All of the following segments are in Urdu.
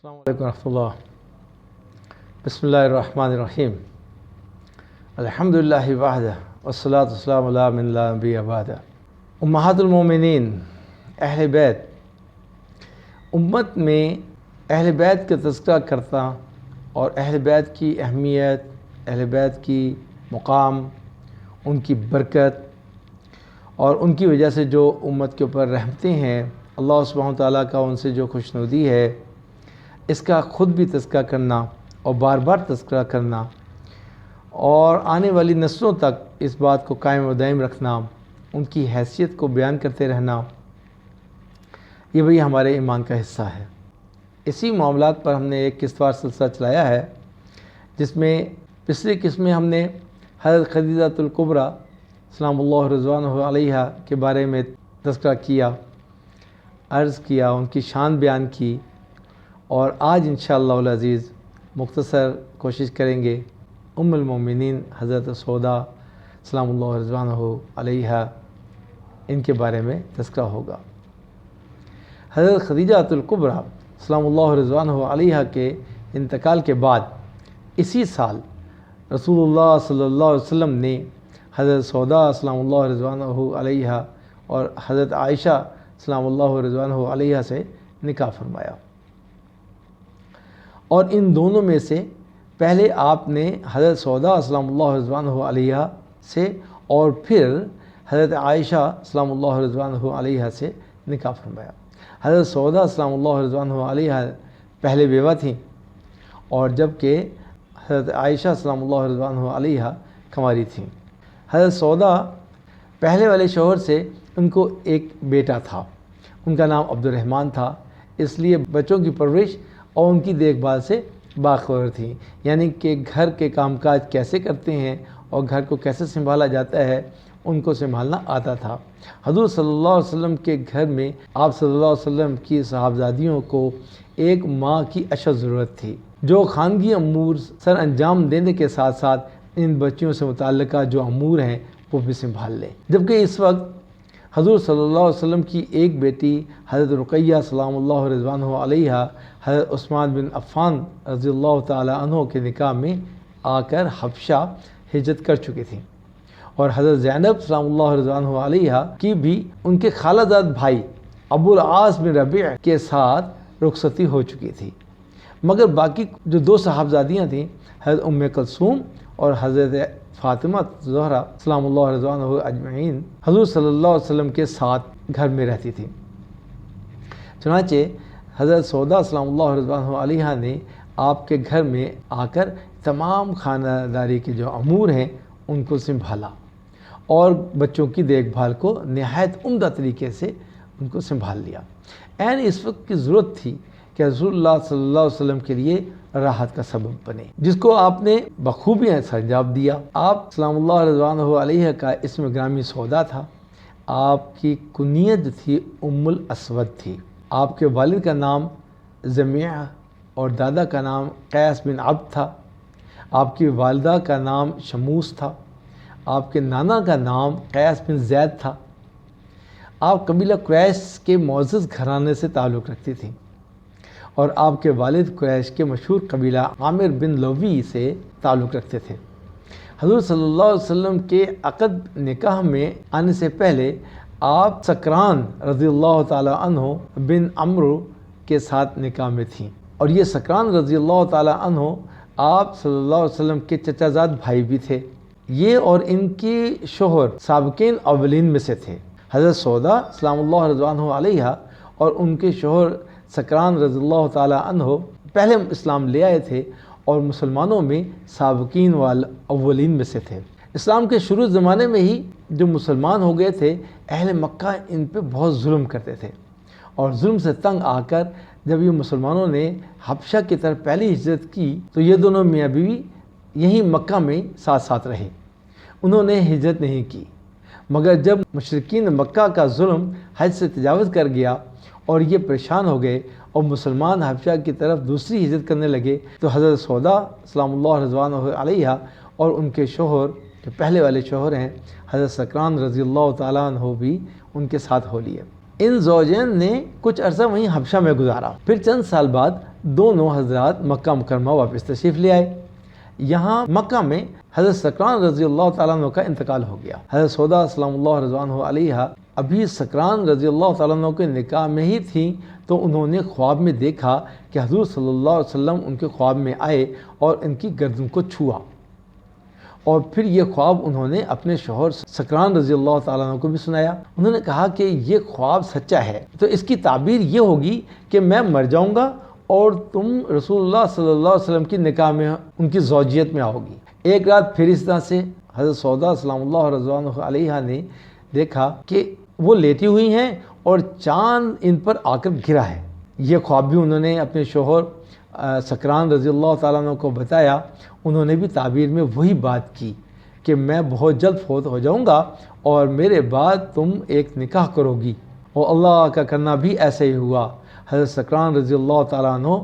السلام علیکم ورحمۃ اللہ۔ بسم اللہ الرحمن الرحیم۔ الحمد للہ وحدہ والصلاۃ والسلام علی من لا نبی بعدہ۔ امہات المومنین، اہل بیت۔ امت میں اہل بیت کا تذکرہ کرتا اور اہل بیت کی اہمیت، اہل بیت کی مقام، ان کی برکت اور ان کی وجہ سے جو امت کے اوپر رحمتیں ہیں، اللہ سبحانہ تعالیٰ کا ان سے جو خوشنودی ہے، اس کا خود بھی تذکرہ کرنا اور بار بار تذکرہ کرنا اور آنے والی نسلوں تک اس بات کو قائم و دائم رکھنا، ان کی حیثیت کو بیان کرتے رہنا، یہ بھی ہمارے ایمان کا حصہ ہے۔ اسی معاملات پر ہم نے ایک قسط وار سلسلہ چلایا ہے، جس میں پچھلی قسط میں ہم نے حضرت خدیجہ الکبریٰ سلام اللہ رضوانہ علیہا کے بارے میں تذکرہ کیا، عرض کیا، ان کی شان بیان کی، اور آج انشاءاللہ العزیز مختصر کوشش کریں گے ام المومنین حضرت سودا سلام اللہ رضوانہ علیہا، ان کے بارے میں تذکرہ ہوگا۔ حضرت خدیجہ الکبریٰ سلام اللہ رضوانہ علیہا کے انتقال کے بعد اسی سال رسول اللہ صلی اللہ علیہ وسلم نے حضرت سودا سلام اللہ رضوانہ علیہا اور حضرت عائشہ سلام اللہ رضوانہ علیہا سے نکاح فرمایا، اور ان دونوں میں سے پہلے آپ نے حضرت سودا سلام اللہ رضوانہ علیہا سے اور پھر حضرت عائشہ سلام اللہ رضوانہ علیہا سے نکاح فرمایا۔ حضرت سودا سلام اللہ رضوانہ علیہا پہلے بیوہ تھیں، اور جبکہ حضرت عائشہ سلام اللہ رضوانہ علیہا کنواری تھیں۔ حضرت سودا پہلے والے شوہر سے ان کو ایک بیٹا تھا، ان کا نام عبد الرحمن تھا، اس لیے بچوں کی پرورش اور ان کی دیکھ بھال سے باخبر تھیں، یعنی کہ گھر کے کام کاج کیسے کرتے ہیں اور گھر کو کیسے سنبھالا جاتا ہے، ان کو سنبھالنا آتا تھا۔ حضور صلی اللہ علیہ وسلم کے گھر میں آپ صلی اللہ علیہ وسلم کی صحابزادیوں کو ایک ماں کی اشد ضرورت تھی، جو خانگی امور سر انجام دینے کے ساتھ ساتھ ان بچیوں سے متعلقہ جو امور ہیں وہ بھی سنبھال لے۔ جبکہ اس وقت حضور صلی اللہ علیہ وسلم کی ایک بیٹی حضرت رقیہ سلام اللہ رضوانہ علیہا حضرت عثمان بن عفان رضی اللہ تعالیٰ عنہ کے نکاح میں آ کر حبشہ ہجرت کر چکی تھیں، اور حضرت زینب سلام اللہ رضوانہ علیہا کی بھی ان کے خالہ زاد بھائی ابو العاص بن ربیع کے ساتھ رخصتی ہو چکی تھی، مگر باقی جو دو صاحبزادیاں تھیں حضرت ام کلثوم اور حضرت فاطمہ زہرا سلام اللہ رضوانہ اجمعین حضور صلی اللہ علیہ وسلم کے ساتھ گھر میں رہتی تھیں۔ چنانچہ حضرت سودا سلام اللہ رضوانہ علیہا نے آپ کے گھر میں آ کر تمام خانہ داری کے جو امور ہیں ان کو سنبھالا اور بچوں کی دیکھ بھال کو نہایت عمدہ طریقے سے ان کو سنبھال لیا۔ عین اس وقت کی ضرورت تھی کہ رسول اللہ صلی اللہ علیہ وسلم کے لیے راحت کا سبب بنے، جس کو آپ نے بخوبی سرانجام دیا۔ آپ سلام اللہ رضوانہ علیہ کا اسم گرامی سودا تھا، آپ کی کنیت تھی ام الاسود تھی۔ آپ کے والد کا نام زمیعہ اور دادا کا نام قیس بن عبد تھا، آپ کی والدہ کا نام شموس تھا، آپ کے نانا کا نام قیس بن زید تھا۔ آپ قبیلہ قریش کے معزز گھرانے سے تعلق رکھتی تھیں، اور آپ کے والد قریش کے مشہور قبیلہ عامر بن لوی سے تعلق رکھتے تھے۔ حضور صلی اللہ علیہ وسلم کے عقد نکاح میں آنے سے پہلے آپ سکران رضی اللہ تعالیٰ عنہ بن عمرو کے ساتھ نکاح میں تھیں، اور یہ سکران رضی اللہ تعالیٰ عنہ آپ صلی اللہ علیہ وسلم کے چچا زاد بھائی بھی تھے۔ یہ اور ان کے شوہر سابقین اولین میں سے تھے۔ حضرت سودا سلام اللہ رضوانہ علیہا اور ان کے شوہر سکران رضی اللہ تعالیٰ عنہ پہلے اسلام لے آئے تھے اور مسلمانوں میں سابقین اولین میں سے تھے۔ اسلام کے شروع زمانے میں ہی جو مسلمان ہو گئے تھے، اہل مکہ ان پہ بہت ظلم کرتے تھے، اور ظلم سے تنگ آ کر جب یہ مسلمانوں نے حبشہ کی طرف پہلی ہجرت کی تو یہ دونوں میاں بیوی یہیں مکہ میں ساتھ ساتھ رہے، انہوں نے ہجرت نہیں کی۔ مگر جب مشرکین مکہ کا ظلم حد سے تجاوز کر گیا اور یہ پریشان ہو گئے اور مسلمان حبشہ کی طرف دوسری ہجرت کرنے لگے، تو حضرت سودا سلام اللہ رضوانہ علیہا اور ان کے شوہر جو پہلے والے شوہر ہیں حضرت سکران رضی اللہ تعالیٰ عنہ بھی ان کے ساتھ ہو لیے۔ ان زوجین نے کچھ عرصہ وہیں حبشہ میں گزارا، پھر چند سال بعد دونوں حضرات مکہ مکرمہ واپس تشریف لے آئے۔ یہاں مکہ میں حضرت سکران رضی اللہ تعالیٰ عنہ کا انتقال ہو گیا۔ حضرت سودا سلام اللہ رضوانہ علیہا ابھی سکران رضی اللہ تعالیٰ عنہ کے نکاح میں ہی تھیں، تو انہوں نے خواب میں دیکھا کہ حضور صلی اللہ علیہ وسلم ان کے خواب میں آئے اور ان کی گردن کو چھوا، اور پھر یہ خواب انہوں نے اپنے شوہر سکران رضی اللہ تعالیٰ عنہ کو بھی سنایا۔ انہوں نے کہا کہ یہ خواب سچا ہے تو اس کی تعبیر یہ ہوگی کہ میں مر جاؤں گا اور تم رسول اللہ صلی اللہ علیہ وسلم کی نکاح میں ان کی زوجیت میں آؤ گی۔ ایک رات پھر اس طرح سے حضرت سودا سلام اللہ رضوانہ علیہا نے دیکھا کہ وہ لیٹی ہوئی ہیں اور چاند ان پر آ کر گرا ہے۔ یہ خواب بھی انہوں نے اپنے شوہر سکران رضی اللہ تعالیٰ عنہ کو بتایا۔ انہوں نے بھی تعبیر میں وہی بات کی کہ میں بہت جلد فوت ہو جاؤں گا اور میرے بعد تم ایک نکاح کرو گی، اور اللہ کا کرنا بھی ایسا ہی ہوا۔ حضرت سکران رضی اللہ تعالیٰ عنہ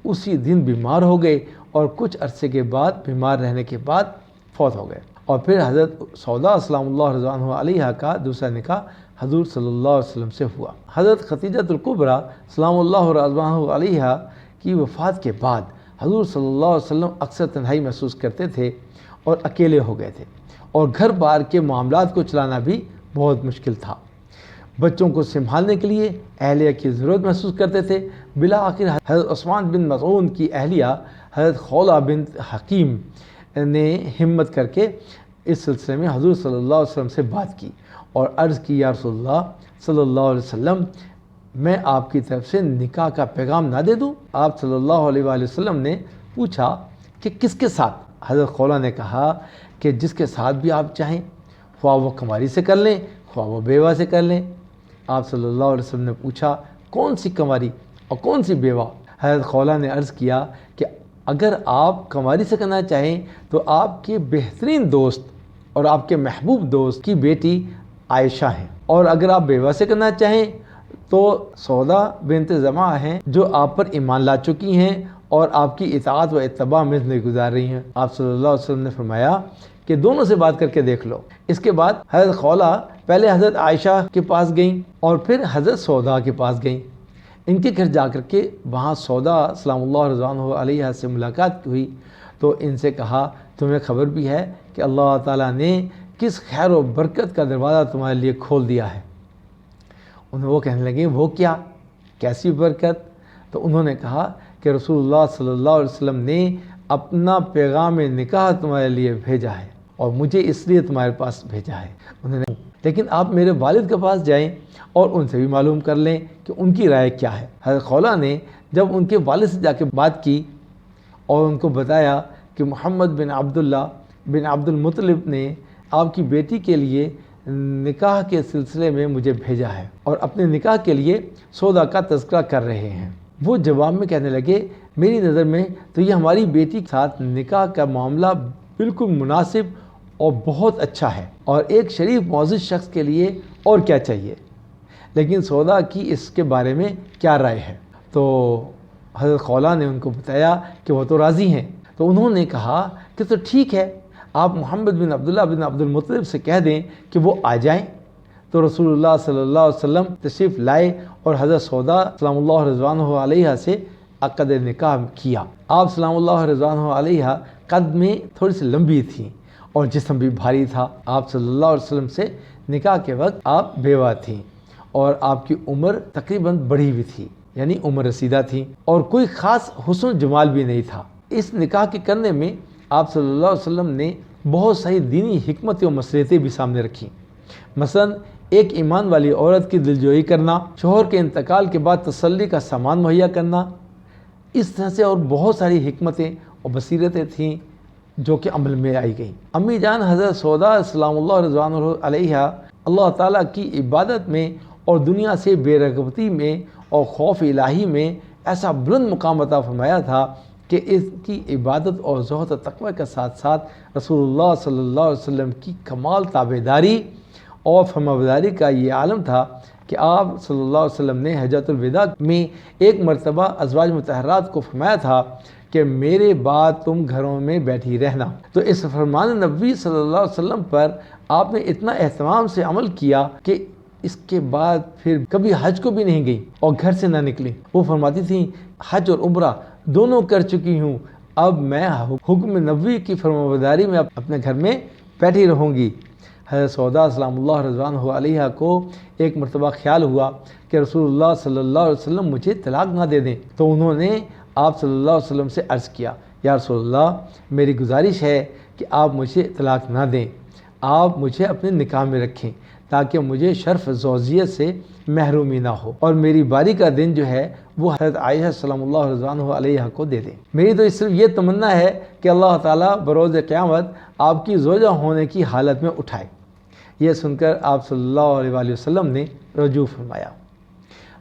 اسی دن بیمار ہو گئے اور کچھ عرصے کے بعد بیمار رہنے کے بعد فوت ہو گئے۔ اور پھر حضرت سودا سلام اللہ رضوانہ علیہا کا دوسرا نکاح حضور صلی اللہ علیہ وسلم سے ہوا۔ حضرت خدیجہ الکبریٰ سلام اللہ رضوانہ علیہا کی وفات کے بعد حضور صلی اللہ علیہ وسلم اکثر تنہائی محسوس کرتے تھے اور اکیلے ہو گئے تھے، اور گھر بار کے معاملات کو چلانا بھی بہت مشکل تھا۔ بچوں کو سنبھالنے کے لیے اہلیہ کی ضرورت محسوس کرتے تھے۔ بالآخر حضرت عثمان بن مظعون کی اہلیہ حضرت خولہ بنت حکیم نے ہمت کر کے اس سلسلے میں حضور صلی اللہ علیہ وسلم سے بات کی اور عرض کی، یا رسول اللہ صلی اللہ علیہ وسلم، میں آپ کی طرف سے نکاح کا پیغام نہ دے دوں؟ آپ صلی اللہ علیہ وآلہ وسلم نے پوچھا کہ کس کے ساتھ؟ حضرت خولہ نے کہا کہ جس کے ساتھ بھی آپ چاہیں، خواہ وہ کنواری سے کر لیں خواہ وہ بیوہ سے کر لیں۔ آپ صلی اللہ علیہ وسلم نے پوچھا کون سی کنواری اور کون سی بیوہ؟ حضرت خولہ نے عرض کیا کہ اگر آپ کنواری سے کرنا چاہیں تو آپ کے بہترین دوست اور آپ کے محبوب دوست کی بیٹی عائشہ ہیں، اور اگر آپ بیوہ سے کرنا چاہیں تو سودا بنت زمعہ ہیں جو آپ پر ایمان لا چکی ہیں اور آپ کی اطاعت و اتباع میں زندگی گزار رہی ہیں۔ آپ صلی اللہ علیہ وسلم نے فرمایا کہ دونوں سے بات کر کے دیکھ لو۔ اس کے بعد حضرت خولہ پہلے حضرت عائشہ کے پاس گئیں اور پھر حضرت سودا کے پاس گئیں۔ ان کے گھر جا کر کے وہاں سودا سلام اللہ رضوانہ علیہا سے ملاقات ہوئی تو ان سے کہا، تمہیں خبر بھی ہے کہ اللہ تعالیٰ نے کس خیر و برکت کا دروازہ تمہارے لیے کھول دیا ہے؟ وہ کہنے لگے وہ کیا، کیسی برکت؟ تو انہوں نے کہا کہ رسول اللہ صلی اللہ علیہ وسلم نے اپنا پیغام نکاح تمہارے لیے بھیجا ہے اور مجھے اس لیے تمہارے پاس بھیجا ہے۔ انہوں نے لیکن آپ میرے والد کے پاس جائیں اور ان سے بھی معلوم کر لیں کہ ان کی رائے کیا ہے۔ حضرت خولہ نے جب ان کے والد سے جا کے بات کی اور ان کو بتایا کہ محمد بن عبداللہ بن عبد المطلب نے آپ کی بیٹی کے لیے نکاح کے سلسلے میں مجھے بھیجا ہے اور اپنے نکاح کے لیے سودا کا تذکرہ کر رہے ہیں، وہ جواب میں کہنے لگے، میری نظر میں تو یہ ہماری بیٹی کے ساتھ نکاح کا معاملہ بالکل مناسب اور بہت اچھا ہے، اور ایک شریف معزز شخص کے لیے اور کیا چاہیے، لیکن سودا کی اس کے بارے میں کیا رائے ہے؟ تو حضرت خولہ نے ان کو بتایا کہ وہ تو راضی ہیں۔ تو انہوں نے کہا کہ تو ٹھیک ہے، آپ محمد بن عبداللہ بن عبد المطلب سے کہہ دیں کہ وہ آ جائیں۔ تو رسول اللہ صلی اللہ علیہ وسلم تشریف لائے اور حضرت سودا سلام اللہ رضوانہ علیہا سے عقد نکاح کیا۔ آپ سلام اللہ رضوانہ علیہا قد میں تھوڑی سی لمبی تھیں اور جسم بھی بھاری تھا۔ آپ صلی اللہ علیہ وسلم سے نکاح کے وقت آپ بیوہ تھیں اور آپ کی عمر تقریباً بڑھی ہوئی تھی، یعنی عمر رسیدہ تھی، اور کوئی خاص حسن جمال بھی نہیں تھا۔ اس نکاح کے کرنے میں آپ صلی اللہ علیہ وسلم نے بہت ساری دینی حکمتیں و مصلحتیں بھی سامنے رکھیں، مثلا ایک ایمان والی عورت کی دلجوئی کرنا، شوہر کے انتقال کے بعد تسلی کا سامان مہیا کرنا، اس طرح سے اور بہت ساری حکمتیں اور بصیرتیں تھیں جو کہ عمل میں آئی گئیں۔ امی جان حضرت سودا سلام اللہ رضوانہ علیہا اللہ تعالیٰ کی عبادت میں اور دنیا سے بے رغبتی میں اور خوف الہی میں ایسا بلند مقام عطا فرمایا تھا کہ اس کی عبادت اور زہد و تقوی کے ساتھ ساتھ رسول اللہ صلی اللہ علیہ وسلم کی کمال تابعداری اور فرمانبرداری کا یہ عالم تھا کہ آپ صلی اللہ علیہ وسلم نے حجۃ الوداع میں ایک مرتبہ ازواج مطہرات کو فرمایا تھا کہ میرے بعد تم گھروں میں بیٹھی رہنا۔ تو اس فرمان نبوی صلی اللہ علیہ وسلم پر آپ نے اتنا اہتمام سے عمل کیا کہ اس کے بعد پھر کبھی حج کو بھی نہیں گئی اور گھر سے نہ نکلی۔ وہ فرماتی تھیں حج اور عمرہ دونوں کر چکی ہوں، اب میں حکم نبوی کی فرمانبرداری میں اپنے گھر میں بیٹھی رہوں گی۔ حضرت سودا سلام اللہ رضوانہ علیہ کو ایک مرتبہ خیال ہوا کہ رسول اللہ صلی اللہ علیہ وسلم مجھے طلاق نہ دے دیں، تو انہوں نے آپ صلی اللہ علیہ وسلم سے عرض کیا، یا رسول اللہ میری گزارش ہے کہ آپ مجھے طلاق نہ دیں، آپ مجھے اپنے نکاح میں رکھیں تاکہ مجھے شرف زوجیت سے محرومی نہ ہو، اور میری باری کا دن جو ہے وہ حضرت عائشہ سلام اللہ رضوانہ علیہ کو دے دیں۔ میری تو صرف یہ تمنا ہے کہ اللہ تعالیٰ بروز قیامت آپ کی زوجہ ہونے کی حالت میں اٹھائے۔ یہ سن کر آپ صلی اللہ علیہ وآلہ وسلم نے رجوع فرمایا۔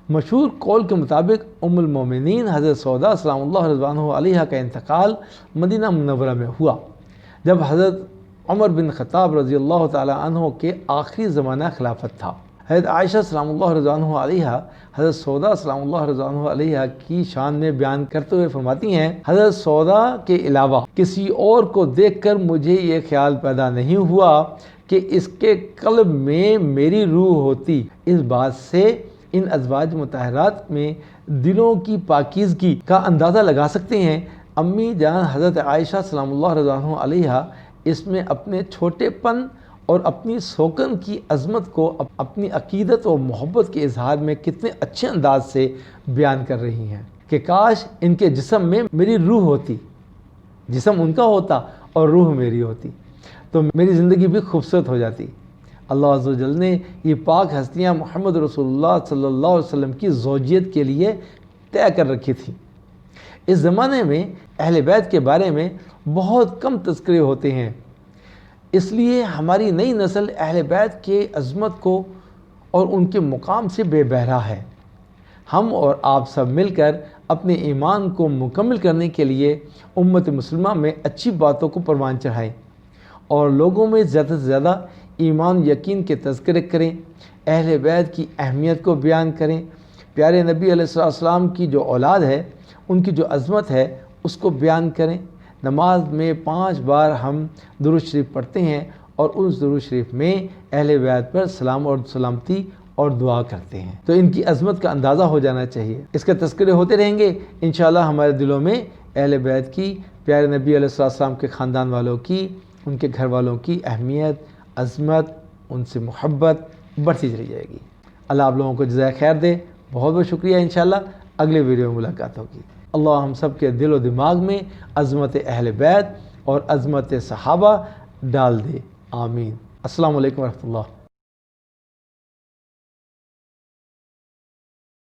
مشہور قول کے مطابق ام المومنین حضرت سودا سلام اللہ رضوانہ علیہ کا انتقال مدینہ منورہ میں ہوا جب حضرت عمر بن خطاب رضی اللہ تعالی عنہ کے آخری زمانہ خلافت تھا۔ حضرت عائشہ سلام اللہ رضوانہ علیہ حضرت سودا سلام اللہ رضوانہ علیہ کی شان میں بیان کرتے ہوئے فرماتی ہیں، حضرت سودا کے علاوہ کسی اور کو دیکھ کر مجھے یہ خیال پیدا نہیں ہوا کہ اس کے قلب میں میری روح ہوتی۔ اس بات سے ان ازواج مطہرات میں دلوں کی پاکیزگی کا اندازہ لگا سکتے ہیں۔ امی جان حضرت عائشہ سلام اللہ رضوانہ علیہ اس میں اپنے چھوٹے پن اور اپنی سوکن کی عظمت کو اپنی عقیدت و محبت کے اظہار میں کتنے اچھے انداز سے بیان کر رہی ہیں کہ کاش ان کے جسم میں میری روح ہوتی، جسم ان کا ہوتا اور روح میری ہوتی تو میری زندگی بھی خوبصورت ہو جاتی۔ اللہ عز و جل نے یہ پاک ہستیاں محمد رسول اللہ صلی اللہ علیہ وسلم کی زوجیت کے لیے طے کر رکھی تھیں۔ اس زمانے میں اہل بیت کے بارے میں بہت کم تذکرے ہوتے ہیں، اس لیے ہماری نئی نسل اہل بیت کے عظمت کو اور ان کے مقام سے بے بہرہ ہے۔ ہم اور آپ سب مل کر اپنے ایمان کو مکمل کرنے کے لیے امت مسلمہ میں اچھی باتوں کو پروان چڑھائیں اور لوگوں میں زیادہ سے زیادہ ایمان یقین کے تذکرے کریں، اہل بیت کی اہمیت کو بیان کریں، پیارے نبی علیہ السلام کی جو اولاد ہے ان کی جو عظمت ہے اس کو بیان کریں۔ نماز میں 5 بار ہم درود شریف پڑھتے ہیں اور اس درود شریف میں اہل بیت پر سلام اور سلامتی اور دعا کرتے ہیں، تو ان کی عظمت کا اندازہ ہو جانا چاہیے۔ اس کے تذکرے ہوتے رہیں گے، انشاءاللہ ہمارے دلوں میں اہل بیت کی، پیارے نبی علیہ السلام کے خاندان والوں کی، ان کے گھر والوں کی اہمیت، عظمت، ان سے محبت بڑھتی چلی جائے گی۔ اللہ آپ لوگوں کو جزائے خیر دے۔ بہت بہت شکریہ، انشاءاللہ اگلے ویڈیو میں ملاقات ہوگی۔ اللہ ہم سب کے دل و دماغ میں عظمت اہل بیت اور عظمت صحابہ ڈال دے، آمین۔ السلام علیکم ورحمۃ اللہ۔